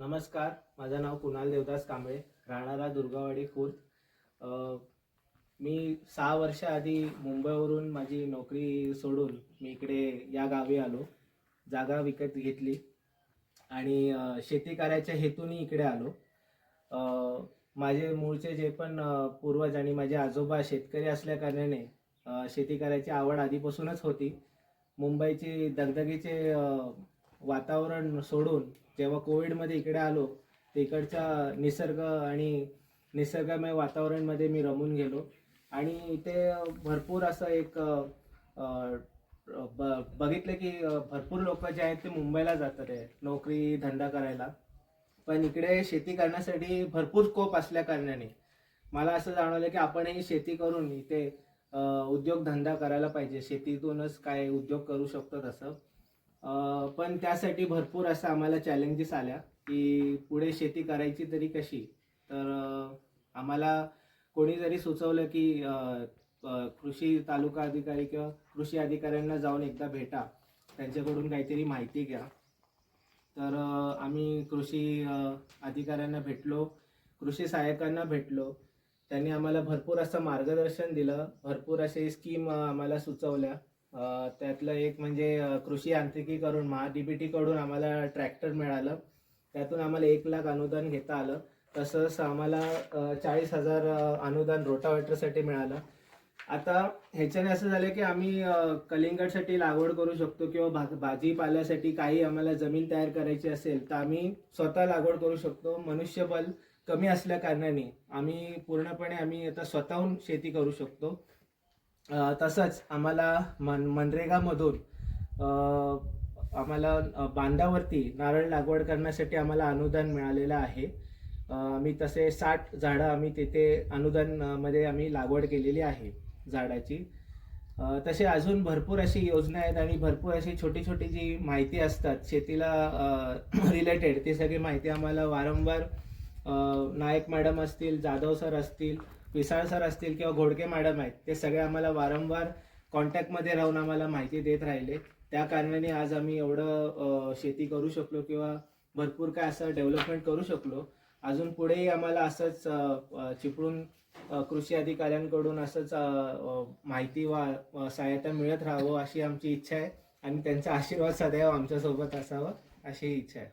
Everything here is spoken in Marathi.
नमस्कार, माझं नाव कुणाल देवदास कांबळे, राहणारा दुर्गावाडी खुर्द. मी 6 वर्ष आधी मुंबईवरून माझी नोकरी सोडून मी इकडे या गावी आलो. जागा विकत घेतली आणि शेती करायच्या हेतूने इकडे आलो. माझे मूळचे जे पण पूर्वज आणि माझे आजोबा शेतकरी असल्याकारणाने शेती करायची आवड आधीपासूनच होती. मुंबईची दगदगीचे वातावरण सोडून जेव्हा कोविडमध्ये इकडे आलो, तिकडचा निसर्ग आणि निसर्गमय वातावरणमध्ये मी रमून गेलो आणि इथे भरपूर असं एक बघितलं की भरपूर लोक जे आहेत ते मुंबईला जातात आहे नोकरी धंदा करायला, पण इकडे शेती करण्यासाठी भरपूर स्कोप असल्या कारणाने मला असं जाणवलं की आपणही शेती करून इथे उद्योगधंदा करायला पाहिजे. शेतीतूनच काय उद्योग करू शकतो तसं. पण त्यासाठी भरपूर असं आम्हाला चॅलेंजेस आल्या की पुढे शेती करायची तरी कशी. तर आम्हाला कोणी जरी सुचवलं की कृषी तालुका अधिकारी किंवा कृषी अधिकाऱ्यांना जाऊन एकदा भेटा, त्यांच्याकडून काहीतरी माहिती घ्या. तर आम्ही कृषी अधिकाऱ्यांना भेटलो, कृषी सहाय्यकांना भेटलो. त्यांनी आम्हाला भरपूर असं मार्गदर्शन दिलं, भरपूर असे स्कीम आम्हाला सुचवल्या. त्यातलं एक म्हणजे कृषी यांत्रिकीकरण महाडीबीटी कडून आम्हाला ट्रॅक्टर मिळालं. त्यातून आम्हाला 1,00,000 अनुदान घेता आलं. तसंच आम्हाला 40,000 अनुदान रोटावेटरसाठी मिळालं. आता ह्याच्याने असं झालं की आम्ही कलिंगडसाठी लागवड करू शकतो किंवा भाजीपाल्यासाठी काही आम्हाला जमीन तयार करायची असेल तर आम्ही स्वतः लागवड करू शकतो. मनुष्यबळ कमी असल्या कारणाने आम्ही आता स्वतःहून शेती करू शकतो. तसंच आम्हाला मनरेगामधून आम्हाला बांधावरती नारळ लागवड करण्यासाठी आम्हाला अनुदान मिळालेलं आहे. आम्ही तसे 60 झाडं आम्ही तिथे अनुदानमध्ये आम्ही लागवड केलेली आहे झाडाची. तसे अजून भरपूर अशी योजना आहेत आणि भरपूर अशी छोटी छोटी जी माहिती असतात शेतीला रिलेटेड, ती सगळी माहिती आम्हाला वारंवार नायक मॅडम असतील, जाधव सर असतील, पिसाळ सर असतील किंवा घोडके मॅडम आहेत, ते सगळे आम्हाला वारंवार कॉन्टॅक्टमध्ये राहून आम्हाला माहिती देत राहिले. त्या कारणाने आज आम्ही एवढं शेती करू शकलो किंवा भरपूर काय असं डेव्हलपमेंट करू शकलो. अजून पुढेही आम्हाला असंच चिपळूण कृषी अधिकाऱ्यांकडून असंच माहिती व सहायता मिळत राहावं अशी आमची इच्छा आहे आणि त्यांचा आशीर्वाद सदैव आमच्यासोबत असावा अशी इच्छा आहे.